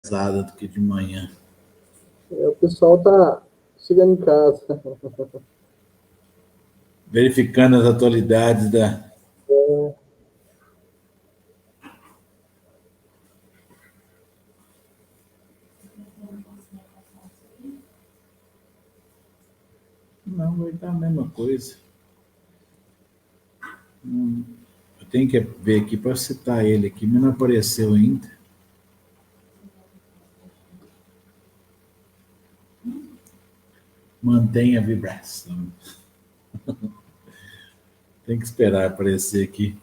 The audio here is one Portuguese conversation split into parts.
pesada do que de manhã. O pessoal tá chegando em casa. Verificando as atualidades da. Não, vai dar a mesma coisa. Eu tenho que ver aqui para citar ele aqui, mas não apareceu ainda. Mantenha a vibração. Tem que esperar aparecer aqui.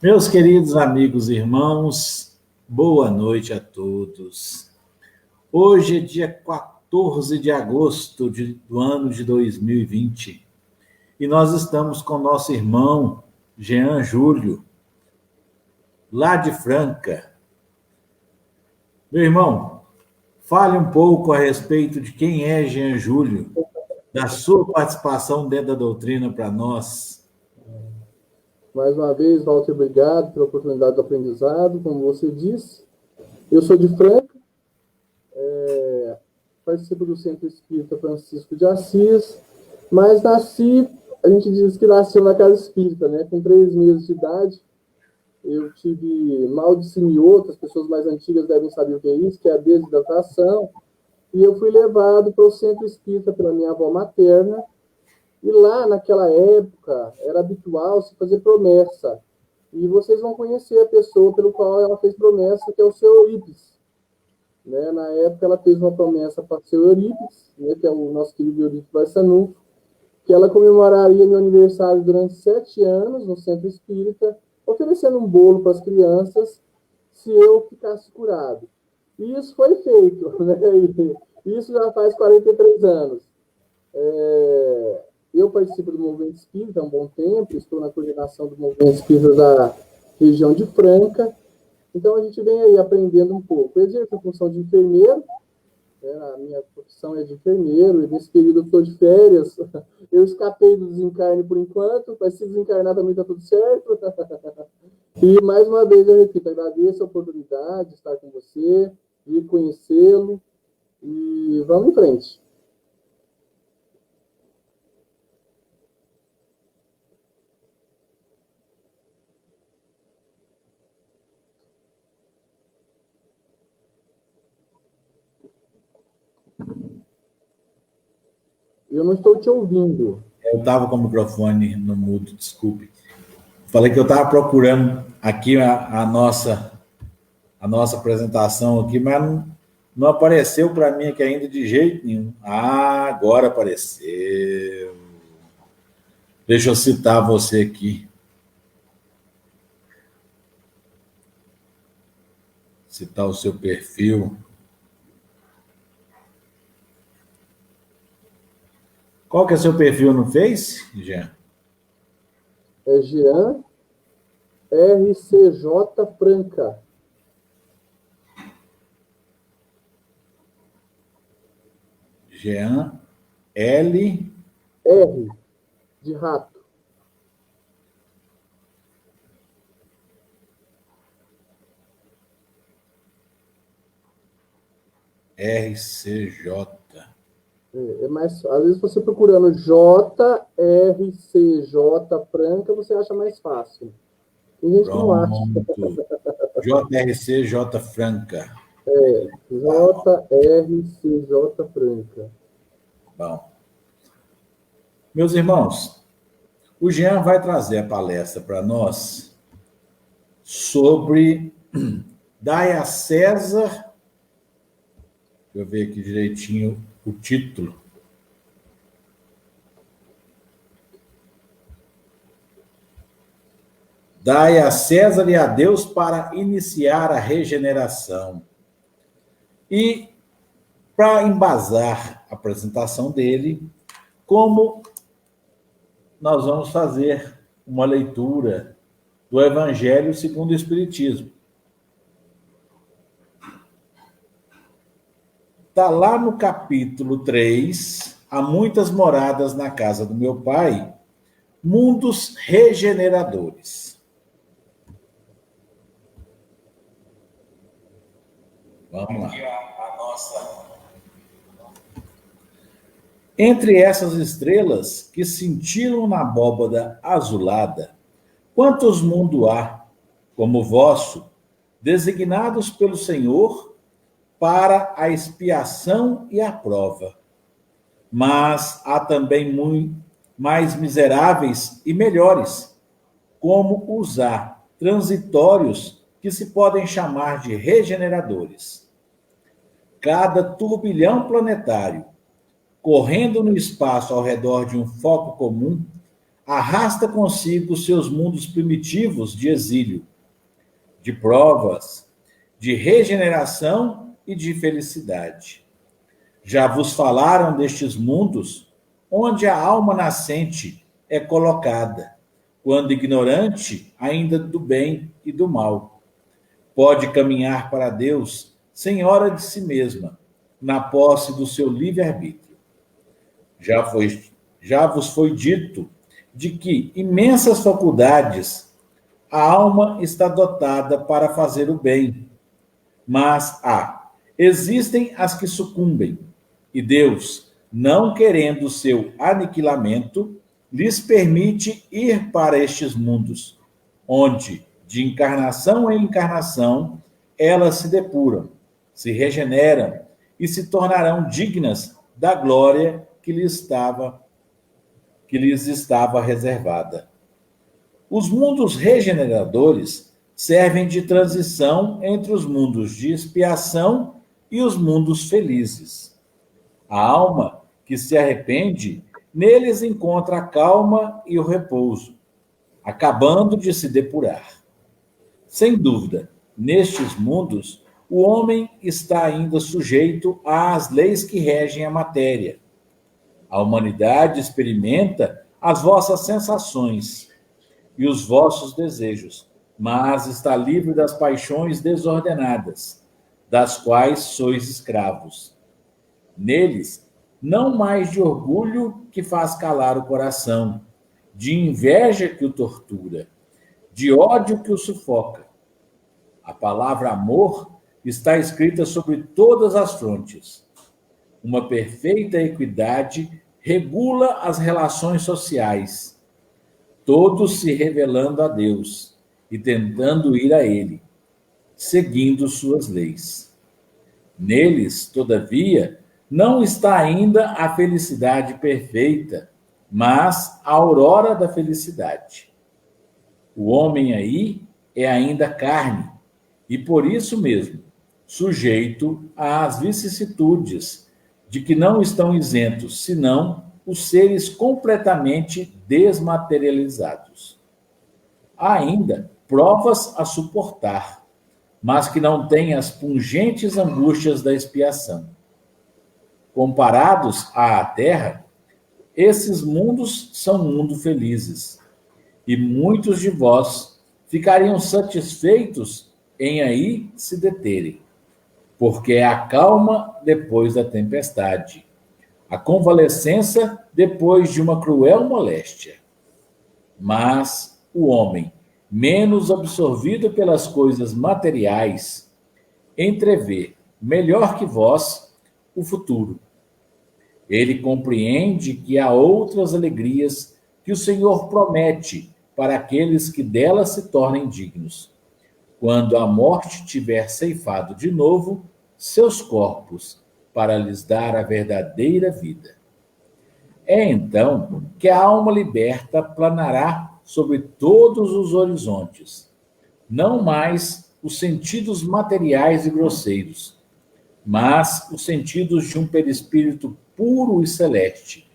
Meus queridos amigos e irmãos, boa noite a todos. Hoje é dia 14 de agosto do ano de 2020 e nós estamos com nosso irmão Jean Júlio, lá de Franca. Meu irmão, fale um pouco a respeito de quem é Jean Júlio, da sua participação dentro da doutrina para nós. Mais uma vez, Walter, obrigado pela oportunidade do aprendizado. Como você disse, eu sou de Franca, participo do Centro Espírita Francisco de Assis, mas a gente diz que nasceu na casa espírita, né? Com 3 meses de idade, eu tive mal de semiota, as pessoas mais antigas devem saber o que é isso, que é a desidratação, e eu fui levado para o Centro Espírita pela minha avó materna, e lá, naquela época, era habitual se fazer promessa. E vocês vão conhecer a pessoa pelo qual ela fez promessa, que é o seu Eurípides. Né? Na época, ela fez uma promessa para o seu Eurípides, né, que é o nosso querido Eurípides Barçanufo, que ela comemoraria meu aniversário durante 7 anos no Centro Espírita, oferecendo um bolo para as crianças se eu ficasse curado. E isso foi feito, né? E isso já faz 43 anos. Eu participo do Movimento Espírita há um bom tempo, estou na coordenação do Movimento Espírita da região de Franca, então a gente vem aí aprendendo um pouco. Eu exerço a função de enfermeiro, né? A minha profissão é de enfermeiro, e nesse período eu estou de férias, eu escapei do desencarne por enquanto, mas se desencarnar também está tudo certo. E mais uma vez eu repito, agradeço a oportunidade de estar com você, de conhecê-lo, e vamos em frente. Eu não estou te ouvindo. Eu estava com o microfone no mudo, desculpe. Falei que eu estava procurando aqui a nossa apresentação aqui, mas não apareceu para mim aqui ainda de jeito nenhum. Ah, agora apareceu. Deixa eu citar você aqui. Citar o seu perfil. Qual que é o seu perfil no Face, Jean? É Jean RCJ Franca. Jean L. R de rato. RCJ. Mas às vezes você procurando JRCJ Franca, você acha mais fácil. Tem gente que não acha. Pronto. JRCJ Franca. JRCJ Franca. Bom. Meus irmãos, o Jean vai trazer a palestra para nós sobre Dai a César. Deixa eu ver aqui direitinho o título. Dai a César e a Deus para iniciar a regeneração. E, para embasar a apresentação dele, como nós vamos fazer uma leitura do Evangelho segundo o Espiritismo. Está lá no capítulo 3, Há muitas moradas na casa do meu pai, mundos regeneradores. Vamos lá. Entre essas estrelas que cintilam na abóbada azulada, quantos mundos há, como o vosso, designados pelo Senhor para a expiação e a prova? Mas há também muito mais miseráveis e melhores, como os há, transitórios, que se podem chamar de regeneradores. Cada turbilhão planetário, correndo no espaço ao redor de um foco comum, arrasta consigo seus mundos primitivos de exílio, de provas, de regeneração e de felicidade. Já vos falaram destes mundos, onde a alma nascente é colocada, quando ignorante ainda do bem e do mal. Pode caminhar para Deus senhora de si mesma, na posse do seu livre-arbítrio. Já vos foi dito de que imensas faculdades a alma está dotada para fazer o bem, mas existem as que sucumbem, e Deus, não querendo o seu aniquilamento, lhes permite ir para estes mundos, onde, de encarnação em encarnação, elas se depuram, se regeneram e se tornarão dignas da glória que lhes estava reservada. Os mundos regeneradores servem de transição entre os mundos de expiação e os mundos felizes. A alma que se arrepende, neles encontra a calma e o repouso, acabando de se depurar. Sem dúvida, nestes mundos, o homem está ainda sujeito às leis que regem a matéria. A humanidade experimenta as vossas sensações e os vossos desejos, mas está livre das paixões desordenadas, das quais sois escravos. Neles, não mais de orgulho que faz calar o coração, de inveja que o tortura, de ódio que o sufoca. A palavra amor está escrita sobre todas as frontes. Uma perfeita equidade regula as relações sociais, todos se revelando a Deus e tentando ir a Ele, seguindo suas leis. Neles, todavia, não está ainda a felicidade perfeita, mas a aurora da felicidade. O homem aí é ainda carne, e por isso mesmo, sujeito às vicissitudes de que não estão isentos, senão os seres completamente desmaterializados. Há ainda provas a suportar, mas que não têm as pungentes angústias da expiação. Comparados à Terra, esses mundos são mundos felizes, e muitos de vós ficariam satisfeitos em aí se deterem, porque é a calma depois da tempestade, a convalescença depois de uma cruel moléstia. Mas o homem, menos absorvido pelas coisas materiais, entrevê, melhor que vós, o futuro. Ele compreende que há outras alegrias que o Senhor promete para aqueles que delas se tornem dignos, quando a morte tiver ceifado de novo seus corpos para lhes dar a verdadeira vida. É então que a alma liberta planará sobre todos os horizontes, não mais os sentidos materiais e grosseiros, mas os sentidos de um perispírito puro e celeste,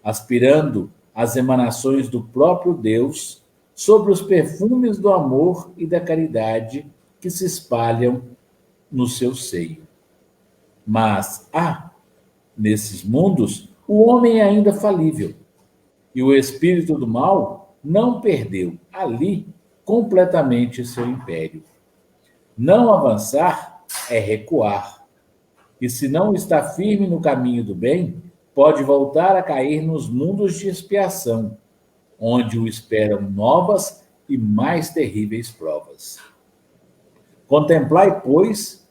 aspirando às emanações do próprio Deus sobre os perfumes do amor e da caridade que se espalham no seu seio. Mas nesses mundos, o homem é ainda falível, e o espírito do mal não perdeu ali completamente seu império. Não avançar é recuar. E se não está firme no caminho do bem, pode voltar a cair nos mundos de expiação, onde o esperam novas e mais terríveis provas. Contemplai, pois,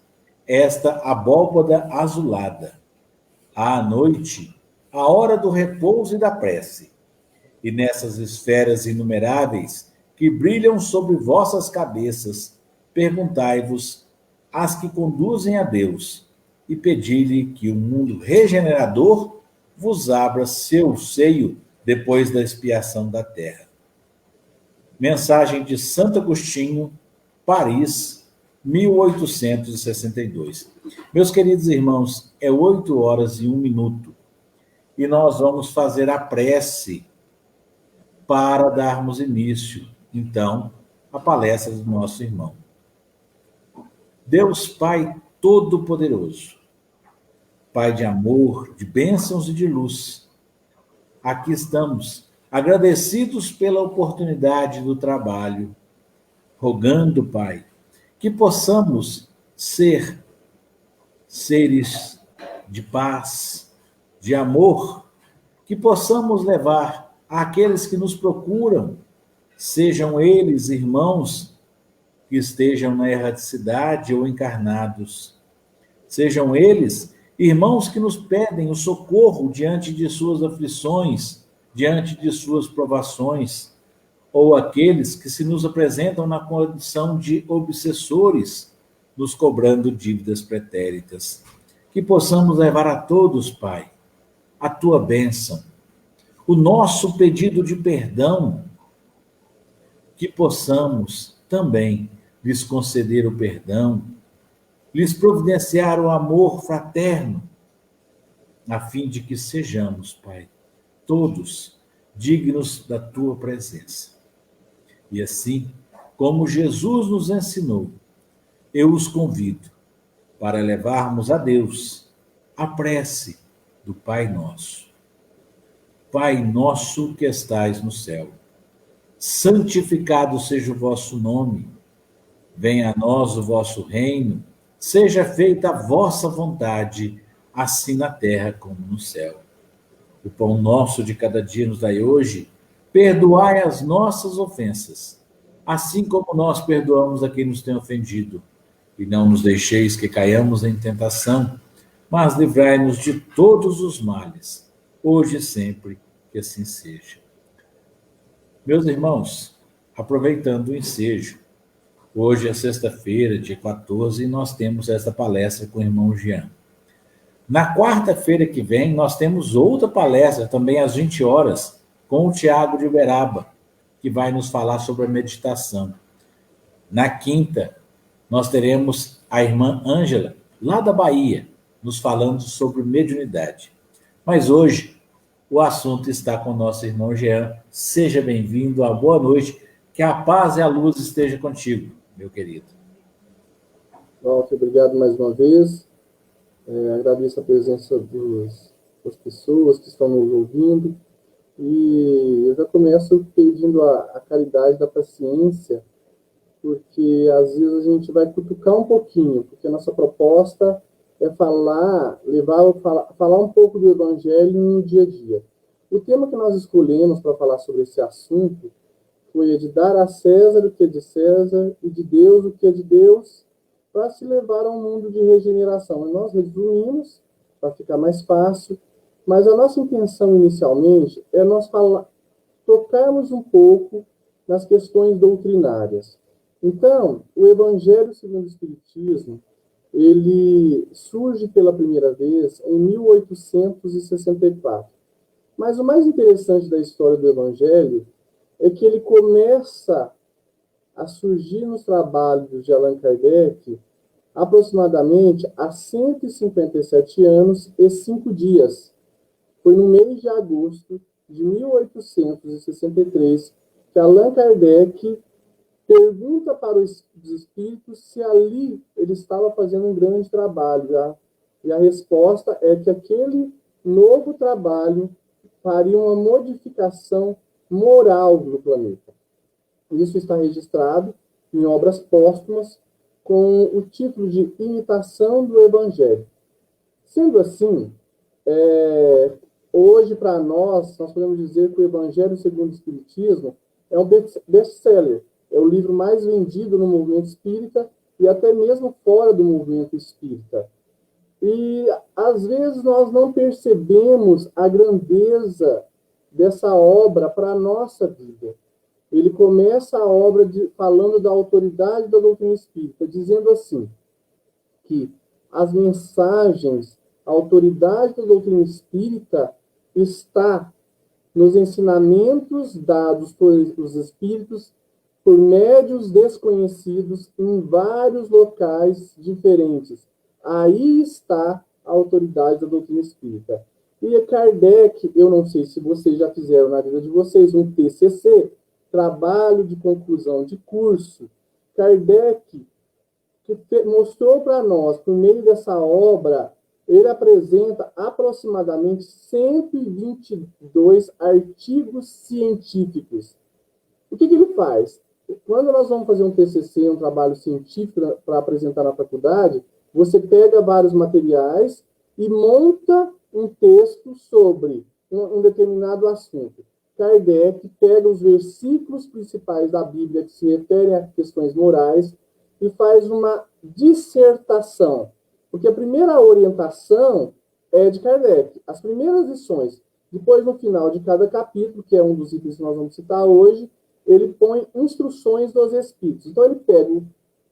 esta abóbada azulada. À noite, a hora do repouso e da prece. E nessas esferas inumeráveis que brilham sobre vossas cabeças, perguntai-vos as que conduzem a Deus, e pedi-lhe que o mundo regenerador vos abra seu seio depois da expiação da terra. Mensagem de Santo Agostinho, Paris, 1862. Meus queridos irmãos, é 8h01, e nós vamos fazer a prece para darmos início, então, à palestra do nosso irmão. Deus Pai Todo-Poderoso, Pai de amor, de bênçãos e de luz, aqui estamos, agradecidos pela oportunidade do trabalho, rogando, Pai, que possamos ser seres de paz, de amor, que possamos levar àqueles que nos procuram, sejam eles irmãos que estejam na erraticidade ou encarnados, sejam eles irmãos que nos pedem o socorro diante de suas aflições, diante de suas provações, ou aqueles que se nos apresentam na condição de obsessores, nos cobrando dívidas pretéritas. Que possamos levar a todos, Pai, a tua bênção, o nosso pedido de perdão, que possamos também lhes conceder o perdão, lhes providenciar o amor fraterno, a fim de que sejamos, Pai, todos dignos da tua presença. E assim, como Jesus nos ensinou, eu os convido para levarmos a Deus a prece do Pai Nosso. Pai nosso que estais no céu, santificado seja o vosso nome, venha a nós o vosso reino, seja feita a vossa vontade, assim na terra como no céu. O pão nosso de cada dia nos dai hoje, perdoai as nossas ofensas, assim como nós perdoamos a quem nos tem ofendido. E não nos deixeis que caiamos em tentação, mas livrai-nos de todos os males, hoje e sempre, que assim seja. Meus irmãos, aproveitando o ensejo, hoje é sexta-feira, dia 14, e nós temos esta palestra com o irmão Jean. Na quarta-feira que vem, nós temos outra palestra, também às 20 horas, com o Tiago de Uberaba, que vai nos falar sobre a meditação. Na quinta, nós teremos a irmã Ângela, lá da Bahia, nos falando sobre mediunidade. Mas hoje, o assunto está com o nosso irmão Jean. Seja bem-vindo, uma boa noite, que a paz e a luz esteja contigo, meu querido. Nossa, obrigado mais uma vez. Agradeço a presença das pessoas que estão nos ouvindo. E eu já começo pedindo a caridade da paciência, porque às vezes a gente vai cutucar um pouquinho, porque a nossa proposta é falar um pouco do Evangelho no dia a dia. O tema que nós escolhemos para falar sobre esse assunto foi de dar a César o que é de César e de Deus o que é de Deus, para se levar a um mundo de regeneração. E nós resumimos, para ficar mais fácil, mas a nossa intenção inicialmente é nós tocarmos um pouco nas questões doutrinárias. Então, o Evangelho segundo o Espiritismo, ele surge pela primeira vez em 1864. Mas o mais interessante da história do Evangelho é que ele começa a surgir nos trabalhos de Allan Kardec aproximadamente há 157 anos e 5 dias. Foi no mês de agosto de 1863 que Allan Kardec pergunta para os espíritos se ali ele estava fazendo um grande trabalho. E a resposta é que aquele novo trabalho faria uma modificação moral no planeta. Isso está registrado em obras póstumas com o título de Imitação do Evangelho. Sendo assim, hoje para nós podemos dizer que o Evangelho segundo o Espiritismo é um best-seller, é o livro mais vendido no movimento espírita e até mesmo fora do movimento espírita. E, às vezes, nós não percebemos a grandeza dessa obra para a nossa vida. Ele começa a obra falando da autoridade da doutrina espírita, dizendo assim, que as mensagens, a autoridade da doutrina espírita está nos ensinamentos dados por os espíritos por médios desconhecidos em vários locais diferentes. Aí está a autoridade da doutrina espírita. E Kardec, eu não sei se vocês já fizeram na vida de vocês um TCC, trabalho de conclusão de curso. Kardec, que mostrou para nós, por meio dessa obra, ele apresenta aproximadamente 122 artigos científicos. O que ele faz? Quando nós vamos fazer um TCC, um trabalho científico para apresentar na faculdade, você pega vários materiais e monta um texto sobre um determinado assunto. Kardec pega os versículos principais da Bíblia que se referem a questões morais e faz uma dissertação. Porque a primeira orientação é de Kardec. As primeiras lições. Depois, no final de cada capítulo, que é um dos itens que nós vamos citar hoje, ele põe instruções dos espíritos. Então, ele pega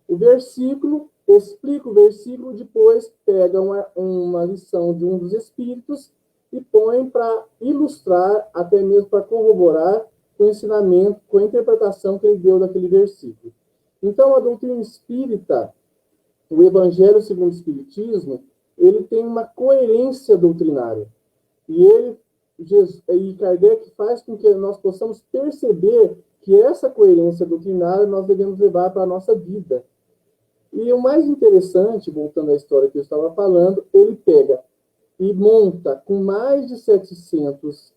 o versículo, explica o versículo, depois pega uma lição de um dos espíritos e põe para ilustrar, até mesmo para corroborar com o ensinamento, com a interpretação que ele deu daquele versículo. Então, a doutrina espírita, o Evangelho segundo o Espiritismo, ele tem uma coerência doutrinária. E Kardec faz com que nós possamos perceber que essa coerência doutrinária nós devemos levar para a nossa vida. E o mais interessante, voltando à história que eu estava falando, ele pega e monta com mais de 700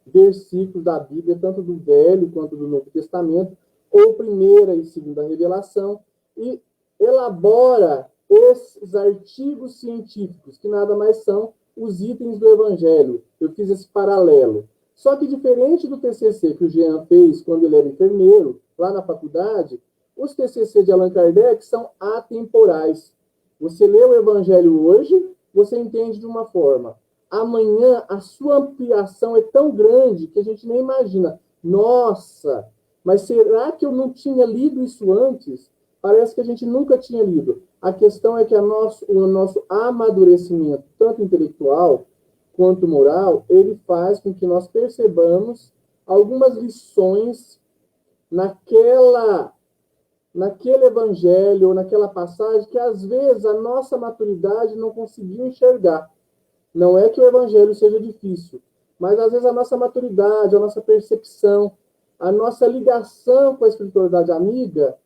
versículos da Bíblia, tanto do Velho quanto do Novo Testamento, ou primeira e segunda revelação, e elabora esses artigos científicos, que nada mais são os itens do Evangelho. Eu fiz esse paralelo. Só que, diferente do TCC que o Jean fez quando ele era enfermeiro, lá na faculdade, os TCC de Allan Kardec são atemporais. Você lê o Evangelho hoje, você entende de uma forma. Amanhã, a sua ampliação é tão grande que a gente nem imagina. Nossa, mas será que eu não tinha lido isso antes? Parece que a gente nunca tinha lido. A questão é que o nosso amadurecimento, tanto intelectual quanto moral, ele faz com que nós percebamos algumas lições naquele evangelho, ou naquela passagem, que às vezes a nossa maturidade não conseguiu enxergar. Não é que o evangelho seja difícil, mas às vezes a nossa maturidade, a nossa percepção, a nossa ligação com a espiritualidade amiga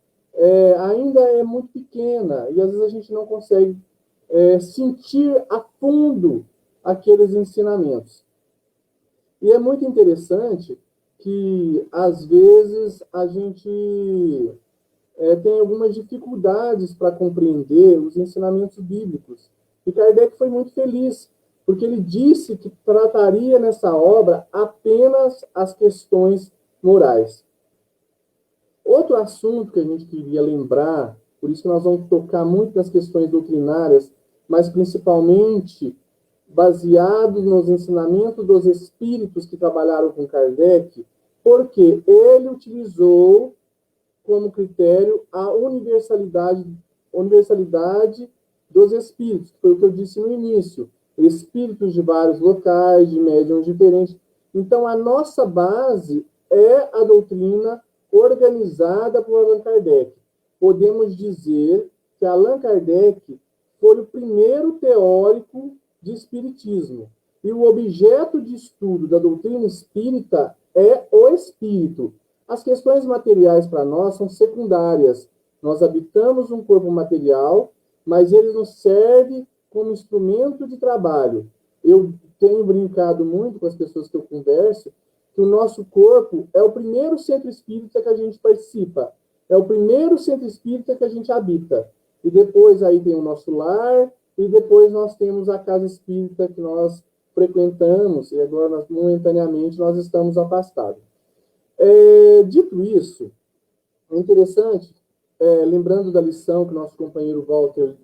ainda é muito pequena, e às vezes a gente não consegue sentir a fundo aqueles ensinamentos. E é muito interessante que, às vezes, a gente tem algumas dificuldades para compreender os ensinamentos bíblicos. E Kardec foi muito feliz, porque ele disse que trataria nessa obra apenas as questões morais. Outro assunto que a gente queria lembrar, por isso que nós vamos tocar muito nas questões doutrinárias, mas principalmente baseados nos ensinamentos dos espíritos que trabalharam com Kardec, porque ele utilizou como critério a universalidade dos espíritos, que foi o que eu disse no início. Espíritos de vários locais, de médiuns diferentes. Então, a nossa base é a doutrina organizada por Allan Kardec. Podemos dizer que Allan Kardec foi o primeiro teórico de espiritismo. E o objeto de estudo da doutrina espírita é o espírito. As questões materiais para nós são secundárias. Nós habitamos um corpo material, mas ele nos serve como instrumento de trabalho. Eu tenho brincado muito com as pessoas que eu converso, que o nosso corpo é o primeiro centro espírita que a gente participa, é o primeiro centro espírita que a gente habita. E depois aí tem o nosso lar, e depois nós temos a casa espírita que nós frequentamos, e agora, momentaneamente, nós estamos afastados. Dito isso, é interessante lembrando da lição que o nosso companheiro Walter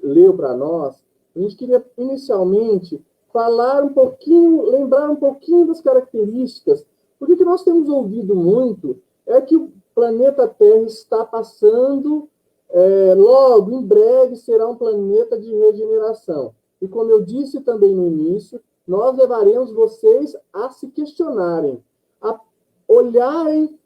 leu para nós, a gente queria inicialmente falar um pouquinho, lembrar um pouquinho das características, porque o que nós temos ouvido muito é que o planeta Terra está passando, logo, em breve, será um planeta de regeneração. E como eu disse também no início, nós levaremos vocês a se questionarem, a olharem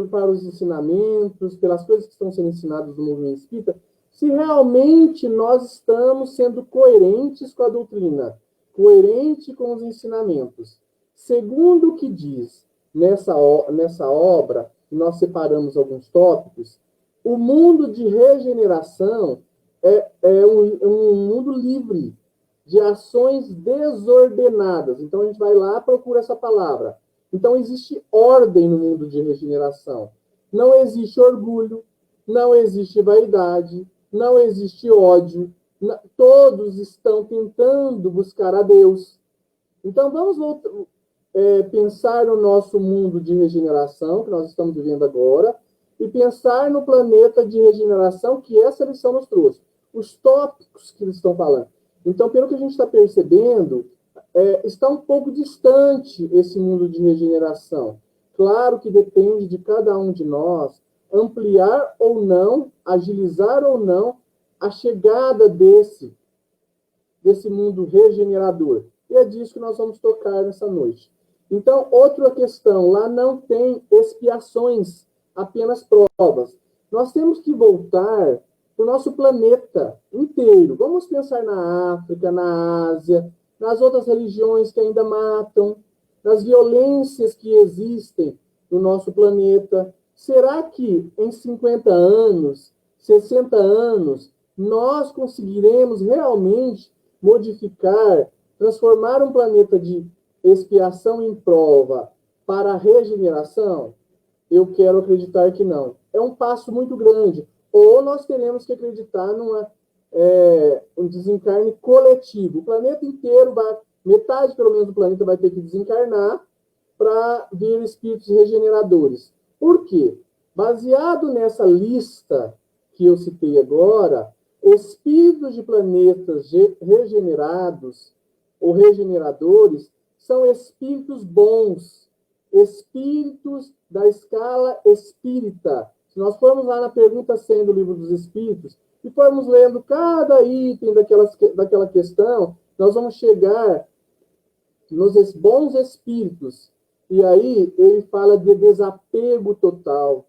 para os ensinamentos, pelas coisas que estão sendo ensinadas no movimento espírita, se realmente nós estamos sendo coerentes com a doutrina, coerente com os ensinamentos. Segundo o que diz nessa obra, nós separamos alguns tópicos, o mundo de regeneração é um mundo livre de ações desordenadas. Então, a gente vai lá e procura essa palavra. Então, existe ordem no mundo de regeneração. Não existe orgulho, não existe vaidade, não existe ódio. Todos estão tentando buscar a Deus. Então, vamos pensar no nosso mundo de regeneração, que nós estamos vivendo agora, e pensar no planeta de regeneração que essa lição nos trouxe. Os tópicos que eles estão falando. Então, pelo que a gente está percebendo, está um pouco distante esse mundo de regeneração. Claro que depende de cada um de nós ampliar ou não, agilizar ou não a chegada desse mundo regenerador. E é disso que nós vamos tocar nessa noite. Então, outra questão, lá não tem expiações, apenas provas. Nós temos que voltar para o nosso planeta inteiro. Vamos pensar na África, na Ásia, nas outras religiões que ainda matam, nas violências que existem no nosso planeta. Será que em 50 anos, 60 anos, nós conseguiremos realmente modificar, transformar um planeta de expiação em prova para a regeneração? Eu quero acreditar que não. É um passo muito grande. Ou nós teremos que acreditar um desencarne coletivo. O planeta inteiro metade pelo menos do planeta vai ter que desencarnar para vir espíritos regeneradores. Por quê? Baseado nessa lista que eu citei agora, espíritos de planetas regenerados ou regeneradores são espíritos bons, espíritos da escala espírita. Se nós formos lá na pergunta 100 do Livro dos Espíritos e formos lendo cada item daquela questão, nós vamos chegar nos bons espíritos. E aí ele fala de desapego total,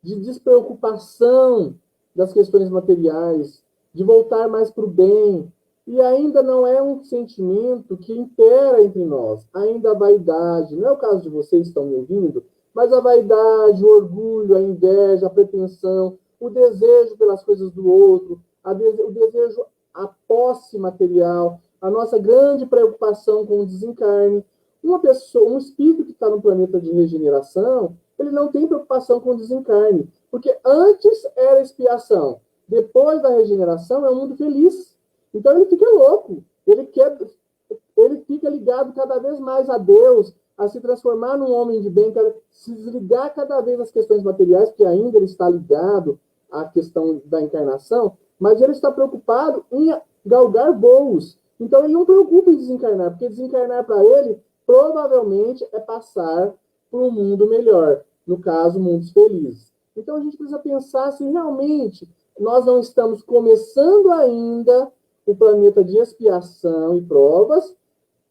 de despreocupação das questões materiais, de voltar mais para o bem. E ainda não é um sentimento que impera entre nós. Ainda a vaidade, não é o caso de vocês que estão me ouvindo, mas a vaidade, o orgulho, a inveja, a pretensão, o desejo pelas coisas do outro, o desejo, a posse material, a nossa grande preocupação com o desencarne. Um espírito que está no planeta de regeneração, ele não tem preocupação com o desencarne, porque antes era expiação, depois da regeneração é um mundo feliz. Então ele fica louco, ele fica ligado cada vez mais a Deus, a se transformar num homem de bem, se desligar cada vez das questões materiais, porque ainda ele está ligado à questão da encarnação, mas ele está preocupado em galgar voos. Então ele não preocupa em desencarnar, porque desencarnar para ele provavelmente é passar para um mundo melhor, no caso, mundos felizes. Então a gente precisa pensar se realmente nós não estamos começando ainda o planeta de expiação e provas,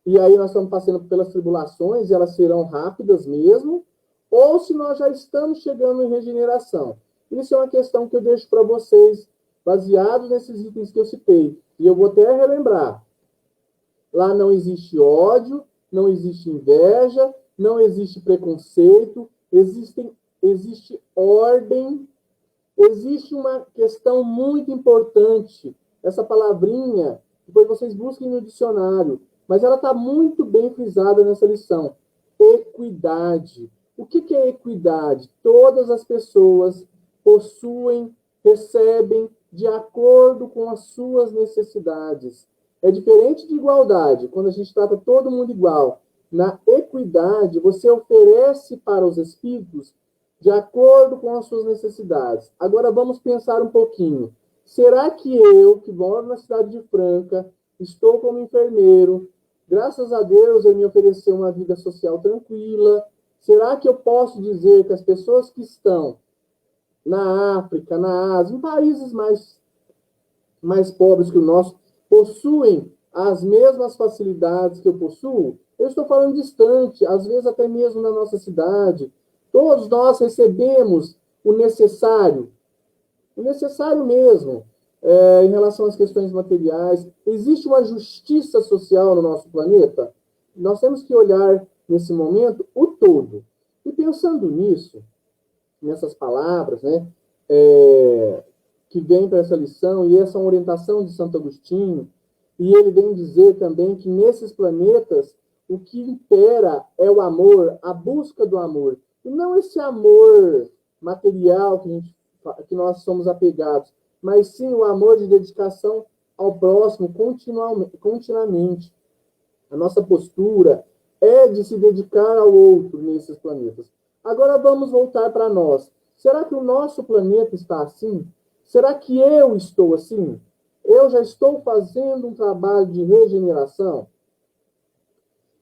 e aí nós estamos passando pelas tribulações, e elas serão rápidas mesmo, ou se nós já estamos chegando em regeneração. Isso é uma questão que eu deixo para vocês, baseado nesses itens que eu citei. E eu vou até relembrar. Lá não existe ódio, não existe inveja, não existe preconceito, existe ordem, existe uma questão muito importante. Essa palavrinha, depois vocês busquem no dicionário, mas ela está muito bem frisada nessa lição. Equidade. O que é equidade? Todas as pessoas possuem, recebem de acordo com as suas necessidades. É diferente de igualdade, quando a gente trata todo mundo igual. Na equidade, você oferece para os espíritos de acordo com as suas necessidades. Agora vamos pensar um pouquinho. Será que eu, que moro na cidade de Franca, estou como enfermeiro, graças a Deus ele me ofereceu uma vida social tranquila, será que eu posso dizer que as pessoas que estão na África, na Ásia, em países mais pobres que o nosso, possuem as mesmas facilidades que eu possuo? Eu estou falando distante, às vezes até mesmo na nossa cidade. Todos nós recebemos o necessário mesmo, em relação às questões materiais. Existe uma justiça social no nosso planeta? Nós temos que olhar, nesse momento, o todo. E pensando nisso, nessas palavras, né, que vem para essa lição, e essa orientação de Santo Agostinho, e ele vem dizer também que nesses planetas o que impera é o amor, a busca do amor, e não esse amor material que nós somos apegados, mas sim o amor de dedicação ao próximo continuamente. A nossa postura é de se dedicar ao outro nesses planetas. Agora vamos voltar para nós. Será que o nosso planeta está assim? Será que eu estou assim? Eu já estou fazendo um trabalho de regeneração?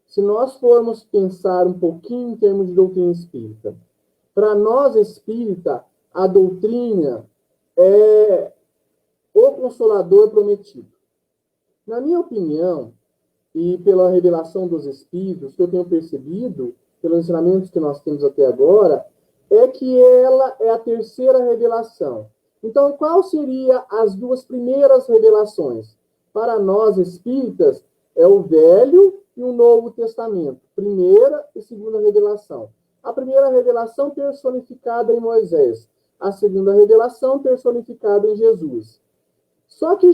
Se nós formos pensar um pouquinho em termos de doutrina espírita, para nós espírita, a doutrina é o Consolador prometido. Na minha opinião, e pela revelação dos Espíritos, que eu tenho percebido, pelos ensinamentos que nós temos até agora, é que ela é a terceira revelação. Então, qual seria as duas primeiras revelações? Para nós espíritas, é o Velho e o Novo Testamento. Primeira e segunda revelação. A primeira revelação personificada em Moisés. A segunda revelação personificada em Jesus. Só que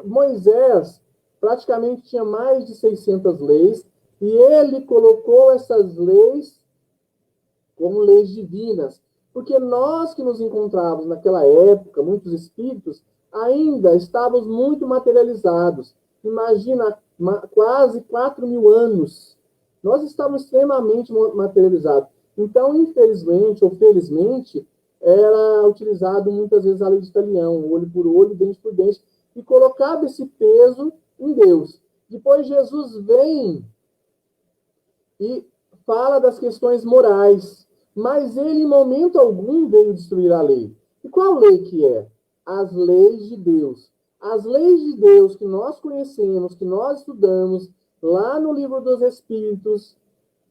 Moisés praticamente tinha mais de 600 leis, e ele colocou essas leis como leis divinas, porque nós que nos encontrávamos naquela época, muitos espíritos, ainda estávamos muito materializados. Imagina, quase 4.000 anos. Nós estávamos extremamente materializados. Então, infelizmente ou felizmente, era utilizado muitas vezes a lei de Talião, olho por olho, dente por dente, e colocava esse peso em Deus. Depois Jesus vem e fala das questões morais, mas ele em momento algum veio destruir a lei. E qual lei que é? As leis de Deus. As leis de Deus que nós conhecemos, que nós estudamos lá no Livro dos Espíritos,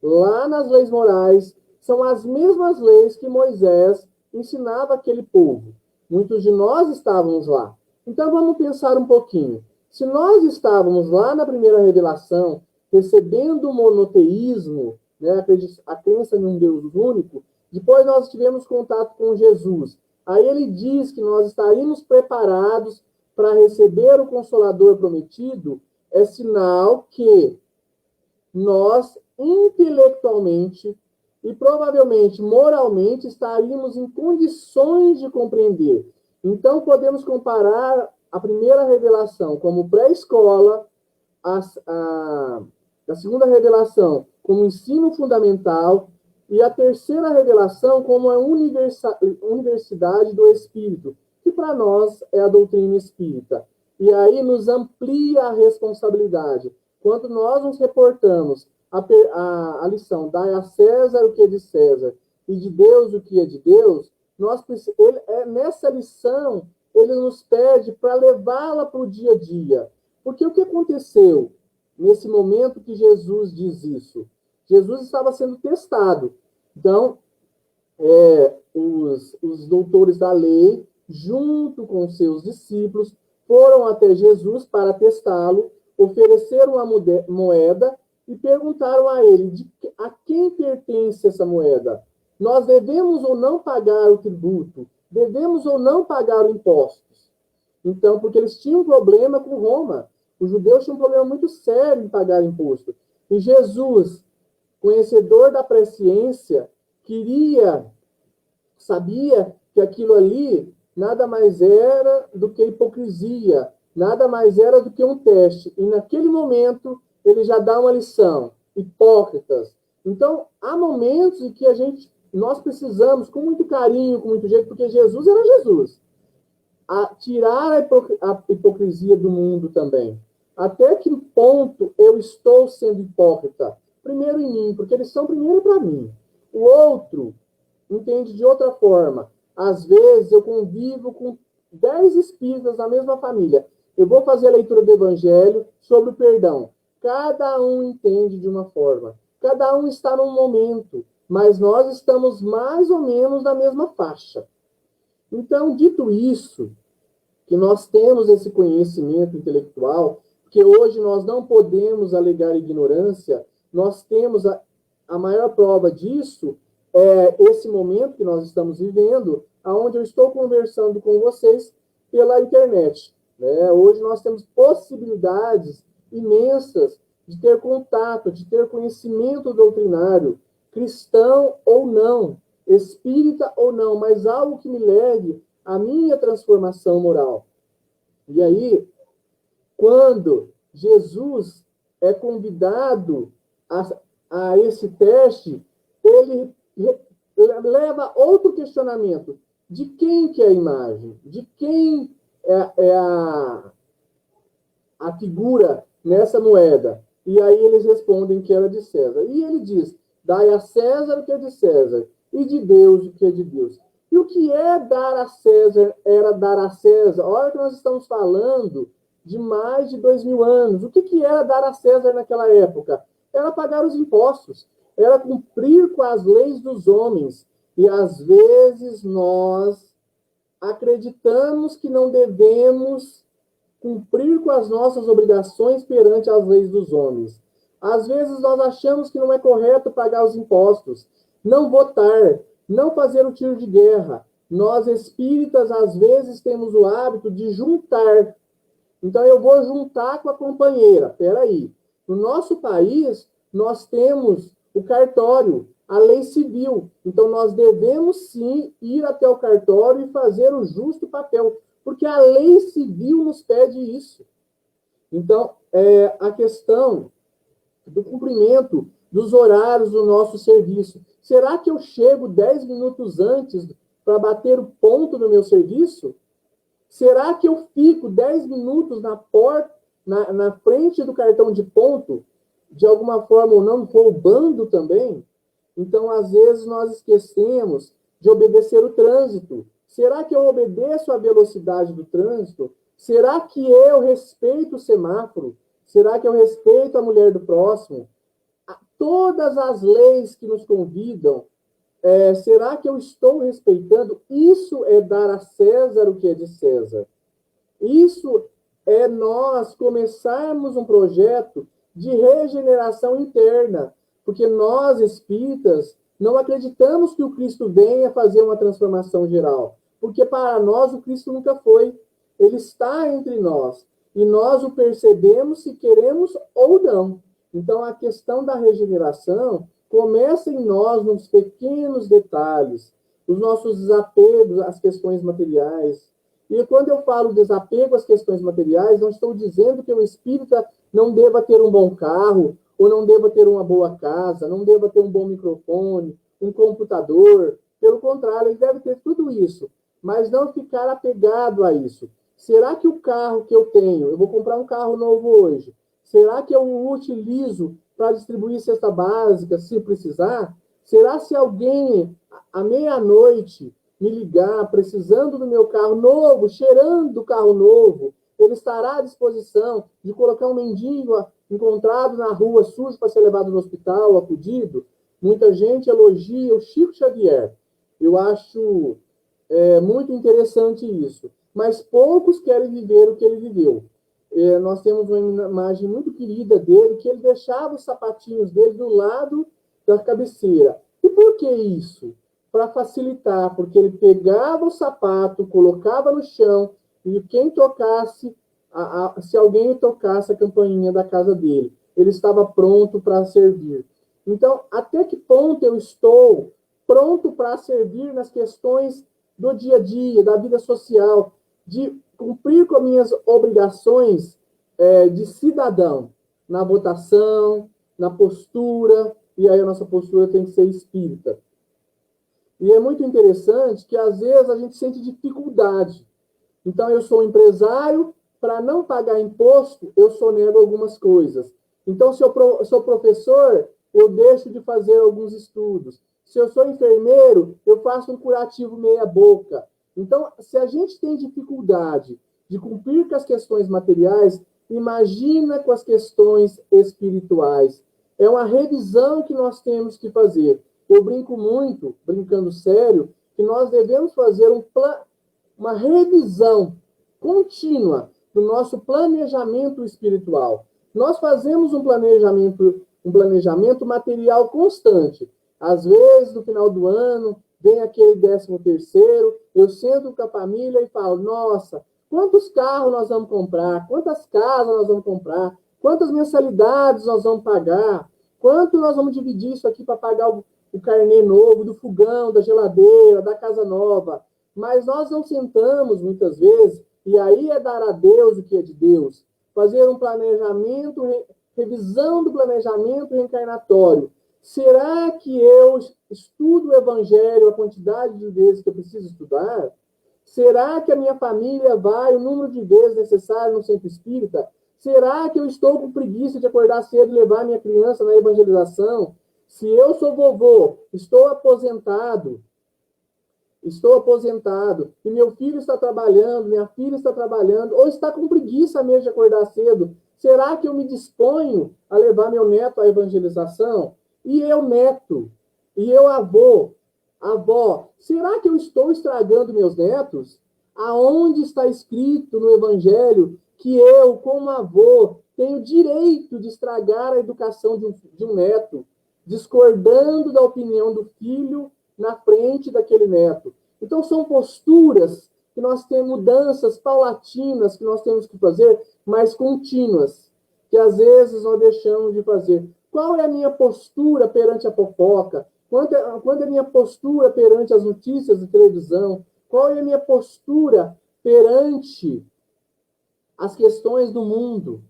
lá nas leis morais, são as mesmas leis que Moisés ensinava aquele povo. Muitos de nós estávamos lá. Então vamos pensar um pouquinho. Se nós estávamos lá na primeira revelação, recebendo o monoteísmo, né, a crença em um Deus único, depois nós tivemos contato com Jesus. Aí ele diz que nós estaríamos preparados para receber o Consolador prometido, é sinal que nós, intelectualmente e provavelmente moralmente, estaríamos em condições de compreender. Então, podemos comparar a primeira revelação como pré-escola, a segunda revelação como ensino fundamental e a terceira revelação como a universidade do Espírito, que para nós é a doutrina espírita. E aí nos amplia a responsabilidade. Quando nós nos reportamos a lição, dai a César o que é de César e de Deus o que é de Deus, nessa lição ele nos pede para levá-la para o dia a dia. Porque o que aconteceu nesse momento que Jesus diz isso? Jesus estava sendo testado. Então, os doutores da lei, junto com seus discípulos, foram até Jesus para testá-lo, ofereceram uma moeda e perguntaram a ele a quem pertence essa moeda. Nós devemos ou não pagar o tributo? Devemos ou não pagar os impostos? Então, porque eles tinham um problema com Roma. Os judeus tinham um problema muito sério em pagar imposto. E Jesus, conhecedor da presciência, sabia que aquilo ali nada mais era do que hipocrisia, nada mais era do que um teste. E naquele momento, ele já dá uma lição. Hipócritas. Então, há momentos em que a gente nós precisamos, com muito carinho, com muito jeito, porque Jesus era Jesus, tirar a hipocrisia do mundo também. Até que ponto eu estou sendo hipócrita? Primeiro em mim, porque eles são primeiro para mim. O outro entende de outra forma. Às vezes eu convivo com 10 espíritas da mesma família. Eu vou fazer a leitura do Evangelho sobre o perdão. Cada um entende de uma forma. Cada um está num momento, mas nós estamos mais ou menos na mesma faixa. Então, dito isso, que nós temos esse conhecimento intelectual, que hoje nós não podemos alegar ignorância, nós temos a maior prova disso esse momento que nós estamos vivendo, onde eu estou conversando com vocês pela internet. Né? Hoje nós temos possibilidades imensas de ter contato, de ter conhecimento doutrinário, cristão ou não, espírita ou não, mas algo que me leve à minha transformação moral. E aí, quando Jesus é convidado a esse teste, ele leva outro questionamento. De quem que é a imagem? De quem é a figura nessa moeda? E aí eles respondem que era de César. E ele diz, dai a César o que é de César, e de Deus o que é de Deus. E o que é dar a César era dar a César. Olha que nós estamos falando de mais de 2000 anos. O que era dar a César naquela época? Era pagar os impostos, era cumprir com as leis dos homens. E às vezes nós acreditamos que não devemos cumprir com as nossas obrigações perante as leis dos homens. Às vezes nós achamos que não é correto pagar os impostos, não votar, não fazer o tiro de guerra. Nós espíritas, às vezes, temos o hábito de juntar. Então, eu vou juntar com a companheira. Peraí. No nosso país, nós temos o cartório, a lei civil. Então, nós devemos, sim, ir até o cartório e fazer o justo papel, porque a lei civil nos pede isso. Então, a questão do cumprimento dos horários do nosso serviço. Será que eu chego 10 minutos antes para bater o ponto no meu serviço? Será que eu fico 10 minutos na porta, na frente do cartão de ponto, de alguma forma ou não, roubando também? Então, às vezes, nós esquecemos de obedecer o trânsito. Será que eu obedeço a velocidade do trânsito? Será que eu respeito o semáforo? Será que eu respeito a mulher do próximo? Todas as leis que nos convidam, será que eu estou respeitando? Isso é dar a César o que é de César. Isso é nós começarmos um projeto de regeneração interna, porque nós, espíritas, não acreditamos que o Cristo venha fazer uma transformação geral, porque para nós o Cristo nunca foi. Ele está entre nós, e nós o percebemos se queremos ou não. Então, a questão da regeneração começa em nós, nos pequenos detalhes, os nossos desapegos às questões materiais. E quando eu falo desapego às questões materiais, não estou dizendo que o espírita não deva ter um bom carro, ou não deva ter uma boa casa, não deva ter um bom microfone, um computador. Pelo contrário, ele deve ter tudo isso, mas não ficar apegado a isso. Será que o carro que eu tenho, eu vou comprar um carro novo hoje, será que eu o utilizo para distribuir cesta básica, se precisar? Será se alguém, à meia-noite, me ligar, precisando do meu carro novo, cheirando do carro novo, ele estará à disposição de colocar um mendigo encontrado na rua sujo para ser levado no hospital, acudido? Muita gente elogia o Chico Xavier. Eu acho muito interessante isso. Mas poucos querem viver o que ele viveu. Nós temos uma imagem muito querida dele, que ele deixava os sapatinhos dele do lado da cabeceira. E por que isso? Para facilitar, porque ele pegava o sapato, colocava no chão, e quem tocasse, se alguém tocasse a campainha da casa dele, ele estava pronto para servir. Então, até que ponto eu estou pronto para servir nas questões do dia a dia, da vida social, de cumprir com as minhas obrigações de cidadão, na votação, na postura, e aí a nossa postura tem que ser espírita. E é muito interessante que, às vezes, a gente sente dificuldade. Então, eu sou empresário, para não pagar imposto, eu sonego algumas coisas. Então, se eu sou professor, eu deixo de fazer alguns estudos. Se eu sou enfermeiro, eu faço um curativo meia-boca. Então, se a gente tem dificuldade de cumprir com as questões materiais, imagina com as questões espirituais. É uma revisão que nós temos que fazer. Eu brinco muito, brincando sério, que nós devemos fazer uma revisão contínua do nosso planejamento espiritual. Nós fazemos um planejamento material constante. Às vezes, no final do ano, vem aquele 13º, eu sento com a família e falo, nossa, quantos carros nós vamos comprar? Quantas casas nós vamos comprar? Quantas mensalidades nós vamos pagar? Quanto nós vamos dividir isso aqui para pagar o carnê novo, do fogão, da geladeira, da casa nova? Mas nós não sentamos, muitas vezes, e aí é dar a Deus o que é de Deus. Fazer um planejamento, revisão do planejamento reencarnatório. Será que eu estudo o Evangelho a quantidade de vezes que eu preciso estudar? Será que a minha família vai o número de vezes necessário no centro espírita? Será que eu estou com preguiça de acordar cedo e levar minha criança na evangelização? Se eu sou vovô, estou aposentado, e meu filho está trabalhando, minha filha está trabalhando, ou está com preguiça mesmo de acordar cedo, será que eu me disponho a levar meu neto à evangelização? E eu, neto, e eu, avó, será que eu estou estragando meus netos? Aonde está escrito no Evangelho que eu, como avô, tenho direito de estragar a educação de um neto, discordando da opinião do filho na frente daquele neto? Então, são posturas que nós temos, mudanças paulatinas que nós temos que fazer, mas contínuas, que às vezes nós deixamos de fazer. Qual é a minha postura perante a fofoca? Qual é a minha postura perante as notícias de televisão? Qual é a minha postura perante as questões do mundo?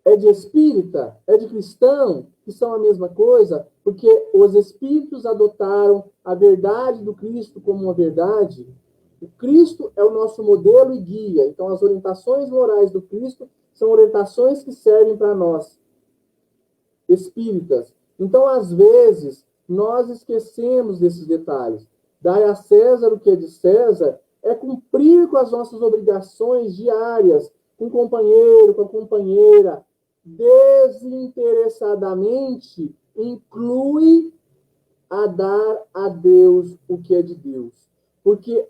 É de espírita? É de cristão? Que são a mesma coisa? Porque os espíritos adotaram a verdade do Cristo como uma verdade. O Cristo é o nosso modelo e guia. Então, as orientações morais do Cristo são orientações que servem para nós, espíritas. Então, às vezes, nós esquecemos desses detalhes. Dar a César o que é de César é cumprir com as nossas obrigações diárias, com o companheiro, com a companheira. Desinteressadamente inclui a dar a Deus o que é de Deus. Porque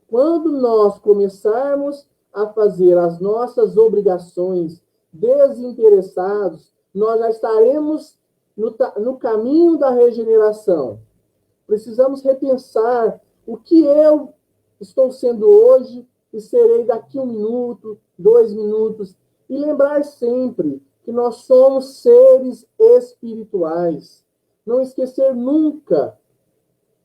quando nós começarmos a fazer as nossas obrigações desinteressados, nós já estaremos no caminho da regeneração. Precisamos repensar o que eu estou sendo hoje e serei daqui 1 minuto, 2 minutos, e lembrar sempre que nós somos seres espirituais. Não esquecer nunca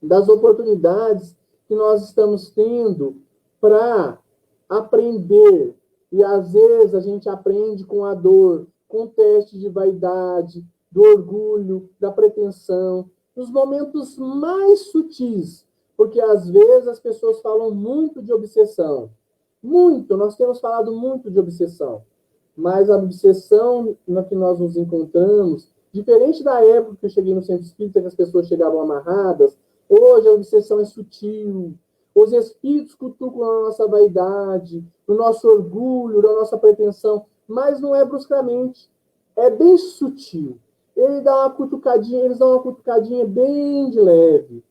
das oportunidades que nós estamos tendo para aprender. E às vezes a gente aprende com a dor, com o teste de vaidade, do orgulho, da pretensão, nos momentos mais sutis, porque às vezes as pessoas falam muito de obsessão. Muito, nós temos falado muito de obsessão. Mas a obsessão na que nós nos encontramos, diferente da época que eu cheguei no centro espírita, que as pessoas chegavam amarradas, hoje a obsessão é sutil. Os espíritos cutucam a nossa vaidade, o nosso orgulho, a nossa pretensão, mas não é bruscamente, é bem sutil. Eles dão uma cutucadinha bem de leve.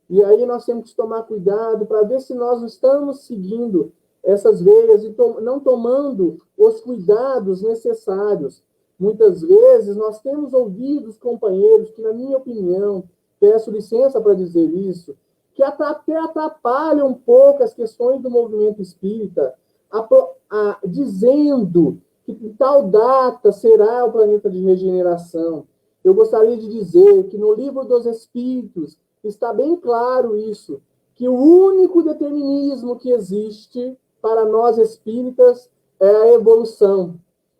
E aí nós temos que tomar cuidado para ver se nós não estamos seguindo essas veias e não tomando os cuidados necessários. Muitas vezes nós temos ouvido os companheiros que, na minha opinião, peço licença para dizer isso, que até atrapalham um pouco as questões do movimento espírita, dizendo que tal data será o planeta de regeneração. Eu gostaria de dizer que no Livro dos Espíritos está bem claro isso, que o único determinismo que existe para nós espíritas é a evolução.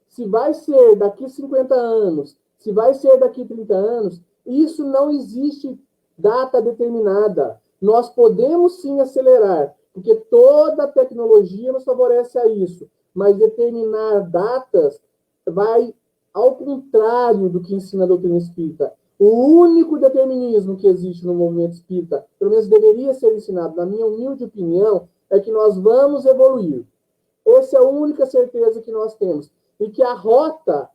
Se vai ser daqui 50 anos, se vai ser daqui 30 anos, isso não existe data determinada. Nós podemos sim acelerar, porque toda a tecnologia nos favorece a isso, mas determinar datas vai ao contrário do que ensina a doutrina espírita. O único determinismo que existe no movimento espírita, pelo menos deveria ser ensinado, na minha humilde opinião, é que nós vamos evoluir. Essa é a única certeza que nós temos. E que a rota,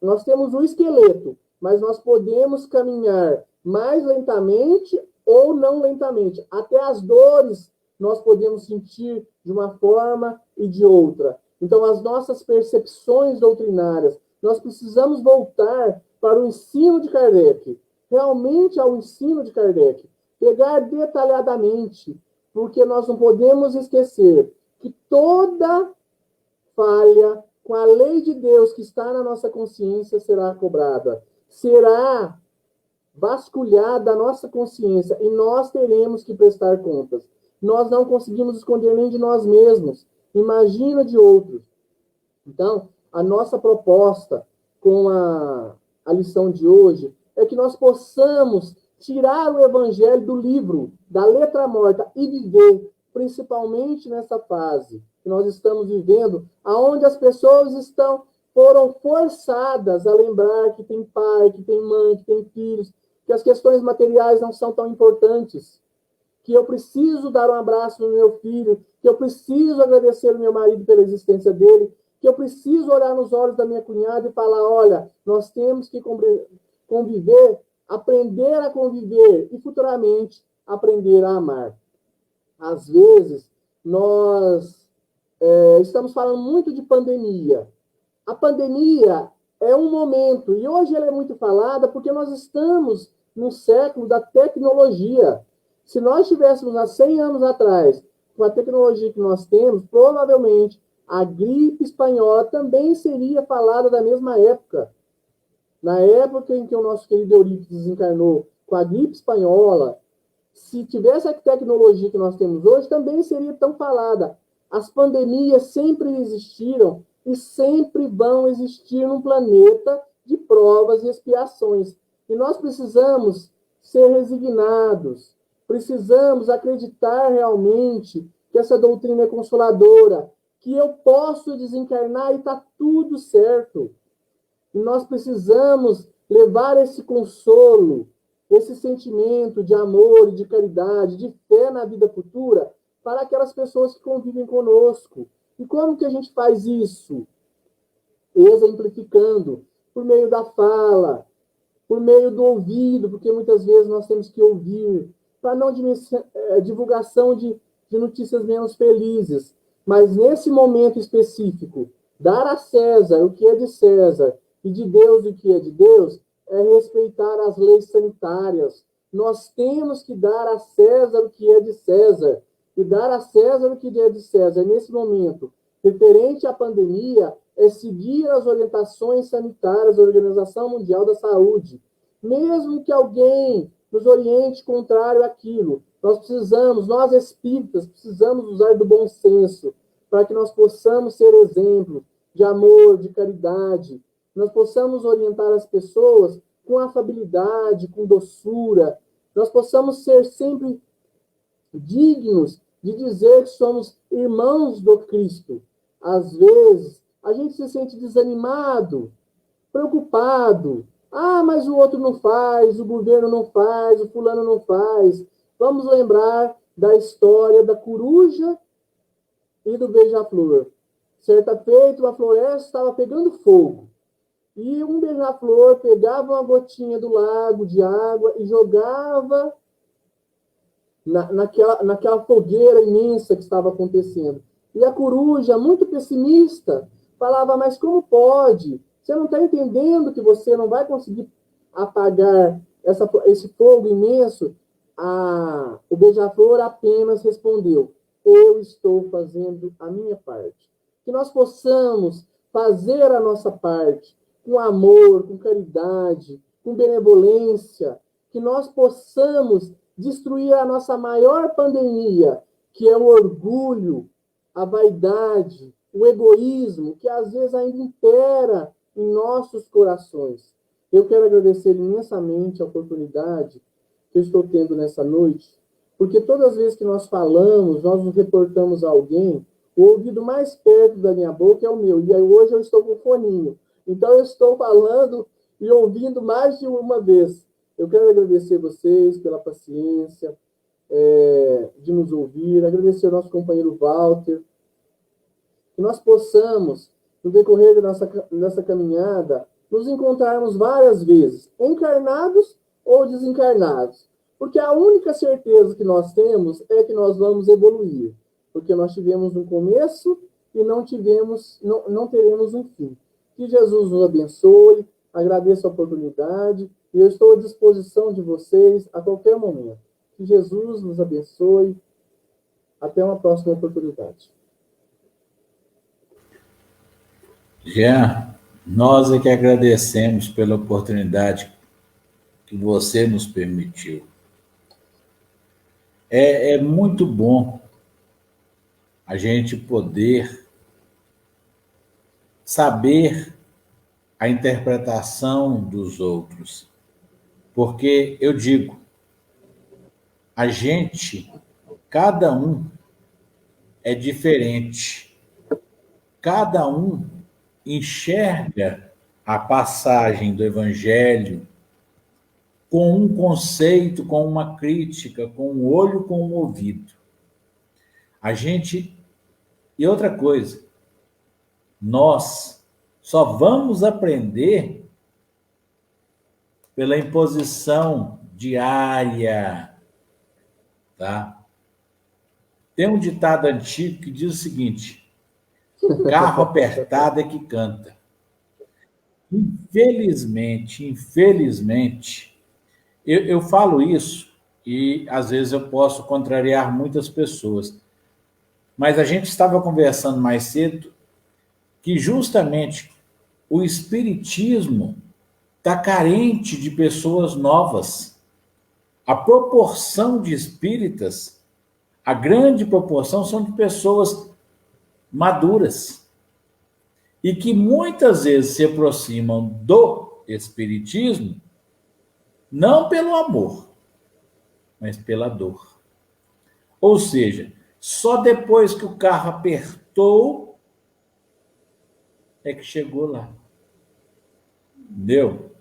nós temos o esqueleto, mas nós podemos caminhar mais lentamente ou não lentamente. Até as dores nós podemos sentir de uma forma e de outra. Então, as nossas percepções doutrinárias, nós precisamos voltar para o ensino de Kardec, realmente ao ensino de Kardec, pegar detalhadamente, porque nós não podemos esquecer que toda falha com a lei de Deus que está na nossa consciência será cobrada, será vasculhada a nossa consciência e nós teremos que prestar contas. Nós não conseguimos esconder nem de nós mesmos, imagina de outros. Então, a nossa proposta com a lição de hoje é que nós possamos tirar o evangelho do livro, da letra morta e viver, principalmente nessa fase que nós estamos vivendo, aonde as pessoas foram forçadas a lembrar que tem pai, que tem mãe, que tem filhos, que as questões materiais não são tão importantes, que eu preciso dar um abraço no meu filho, que eu preciso agradecer ao meu marido pela existência dele, que eu preciso olhar nos olhos da minha cunhada e falar, olha, nós temos que conviver, aprender a conviver e futuramente aprender a amar. Às vezes, nós estamos falando muito de pandemia. A pandemia é um momento, e hoje ela é muito falada porque nós estamos no século da tecnologia. Se nós estivéssemos há 100 anos atrás, com a tecnologia que nós temos, provavelmente a gripe espanhola também seria falada da mesma época. Na época em que o nosso querido Eurípides desencarnou, com a gripe espanhola, se tivesse a tecnologia que nós temos hoje, também seria tão falada. As pandemias sempre existiram e sempre vão existir num planeta de provas e expiações. E nós precisamos ser resignados, precisamos acreditar realmente que essa doutrina é consoladora, que eu posso desencarnar e está tudo certo. E nós precisamos levar esse consolo, esse sentimento de amor e de caridade, de fé na vida futura, para aquelas pessoas que convivem conosco. E como que a gente faz isso? Exemplificando, por meio da fala, por meio do ouvido, porque muitas vezes nós temos que ouvir, para não divulgação de notícias menos felizes. Mas nesse momento específico, dar a César o que é de César e de Deus o que é de Deus, é respeitar as leis sanitárias. Nós temos que dar a César o que é de César e dar a César o que é de César. Nesse momento, referente à pandemia, é seguir as orientações sanitárias da Organização Mundial da Saúde. Mesmo que alguém nos oriente contrário àquilo, nós espíritas, precisamos usar do bom senso para que nós possamos ser exemplos de amor, de caridade, nós possamos orientar as pessoas com afabilidade, com doçura, nós possamos ser sempre dignos de dizer que somos irmãos do Cristo. Às vezes, a gente se sente desanimado, preocupado. Ah, mas o outro não faz, o governo não faz, o fulano não faz. Vamos lembrar da história da coruja e do beija-flor. Certa feita, uma floresta estava pegando fogo. E um beija-flor pegava uma gotinha do lago de água e jogava naquela fogueira imensa que estava acontecendo. E a coruja, muito pessimista, falava, mas como pode? Você não está entendendo que você não vai conseguir apagar esse fogo imenso? O beija-flor apenas respondeu, eu estou fazendo a minha parte. Que nós possamos fazer a nossa parte com amor, com caridade, com benevolência, que nós possamos destruir a nossa maior pandemia, que é o orgulho, a vaidade, o egoísmo, que às vezes ainda impera em nossos corações. Eu quero agradecer imensamente a oportunidade que eu estou tendo nessa noite Porque todas as vezes que nós falamos, nós nos reportamos a alguém, o ouvido mais perto da minha boca é o meu. E aí hoje eu estou com o foninho. Então eu estou falando e ouvindo mais de uma vez. Eu quero agradecer vocês pela paciência de nos ouvir, agradecer ao nosso companheiro Walter, que nós possamos, no decorrer dessa caminhada, nos encontrarmos várias vezes, encarnados ou desencarnados. Porque a única certeza que nós temos é que nós vamos evoluir. Porque nós tivemos um começo e não teremos um fim. Que Jesus nos abençoe, agradeço a oportunidade e eu estou à disposição de vocês a qualquer momento. Que Jesus nos abençoe. Até uma próxima oportunidade. Jean, nós é que agradecemos pela oportunidade que você nos permitiu. É muito bom a gente poder saber a interpretação dos outros. Porque eu digo, a gente, cada um é diferente. Cada um enxerga a passagem do Evangelho com um conceito, com uma crítica, com um olho, com um ouvido. A gente. E outra coisa, nós só vamos aprender pela imposição diária, tá? Tem um ditado antigo que diz o seguinte: carro apertado é que canta. Infelizmente, eu falo isso e às vezes eu posso contrariar muitas pessoas, mas a gente estava conversando mais cedo que justamente o espiritismo está carente de pessoas novas. A proporção de espíritas, a grande proporção, são de pessoas maduras e que muitas vezes se aproximam do espiritismo não pelo amor, mas pela dor. Ou seja, só depois que o carro apertou é que chegou lá. Entendeu?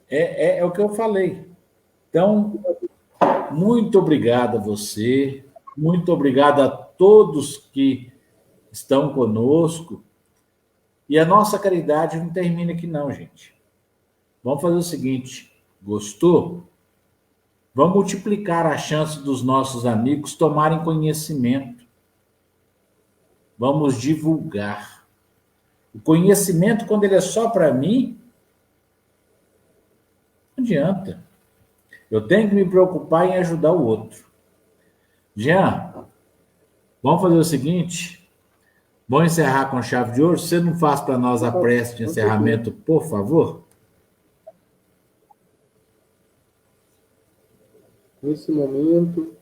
É o que eu falei. Então, muito obrigado a você, muito obrigado a todos que estão conosco. E a nossa caridade não termina aqui não, gente. Vamos fazer o seguinte, gostou? Vamos multiplicar a chance dos nossos amigos tomarem conhecimento. Vamos divulgar. O conhecimento, quando ele é só para mim, não adianta. Eu tenho que me preocupar em ajudar o outro. Jean, vamos fazer o seguinte, vamos encerrar com chave de ouro. Você não faz para nós a prece de encerramento, por favor? Nesse momento,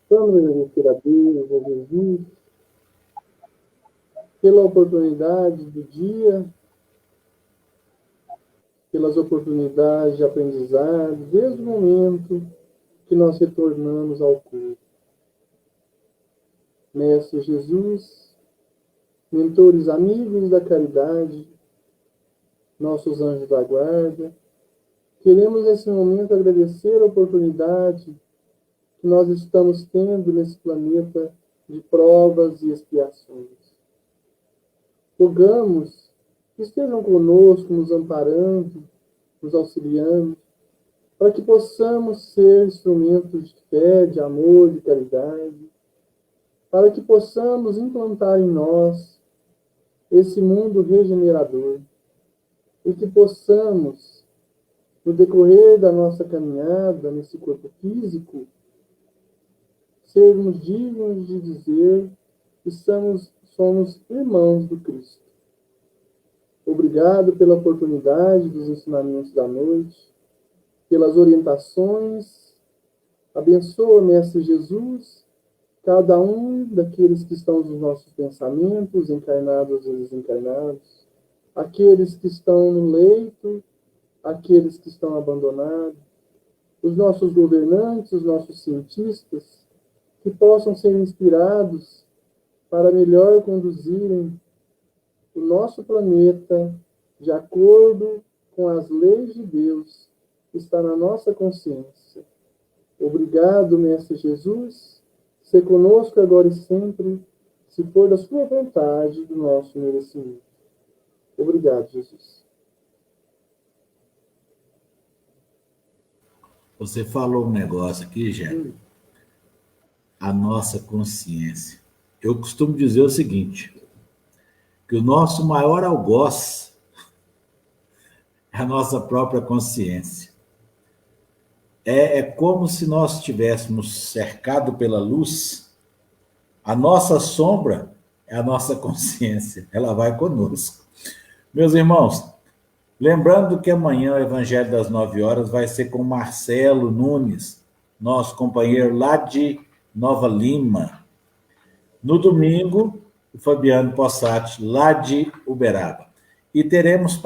vamos agradecer a Deus, a Jesus, pela oportunidade do dia, pelas oportunidades de aprendizado, desde o momento que nós retornamos ao corpo. Mestre Jesus, mentores amigos da caridade, nossos anjos da guarda, queremos nesse momento agradecer a oportunidade que nós estamos tendo nesse planeta de provas e expiações. Rogamos que estejam conosco, nos amparando, nos auxiliando, para que possamos ser instrumentos de fé, de amor, de caridade, para que possamos implantar em nós esse mundo regenerador e que possamos, no decorrer da nossa caminhada nesse corpo físico, sermos dignos de dizer que somos irmãos do Cristo. Obrigado pela oportunidade dos ensinamentos da noite, pelas orientações. Abençoa, Mestre Jesus, cada um daqueles que estão nos nossos pensamentos, encarnados e desencarnados, aqueles que estão no leito, aqueles que estão abandonados, os nossos governantes, os nossos cientistas, que possam ser inspirados para melhor conduzirem o nosso planeta de acordo com as leis de Deus que está na nossa consciência. Obrigado, Mestre Jesus, ser conosco agora e sempre, se for da sua vontade, do nosso merecimento. Obrigado, Jesus. Você falou um negócio aqui, Jé, a nossa consciência. Eu costumo dizer o seguinte, que o nosso maior algoz é a nossa própria consciência. É como se nós estivéssemos cercados pela luz, a nossa sombra é a nossa consciência, ela vai conosco. Meus irmãos, lembrando que amanhã o Evangelho das 9 horas vai ser com Marcelo Nunes, nosso companheiro lá de Nova Lima. No domingo, o Fabiano Possati, lá de Uberaba. E teremos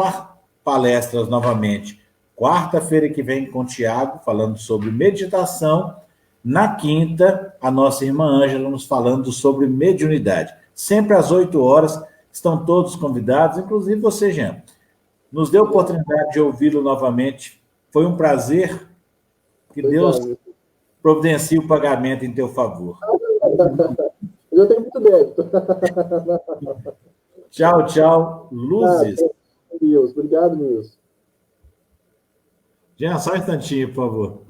palestras novamente. Quarta-feira que vem com o Tiago, falando sobre meditação. Na quinta, a nossa irmã Ângela nos falando sobre mediunidade. Sempre às 8 horas, estão todos convidados, inclusive você, Jean. Nos deu a oportunidade de ouvi-lo novamente. Foi um prazer. Que Deus providencie o pagamento em teu favor. Eu tenho muito débito. Tchau, tchau. Luzes. Deus. Obrigado, Deus. Jean, só um instantinho, por favor.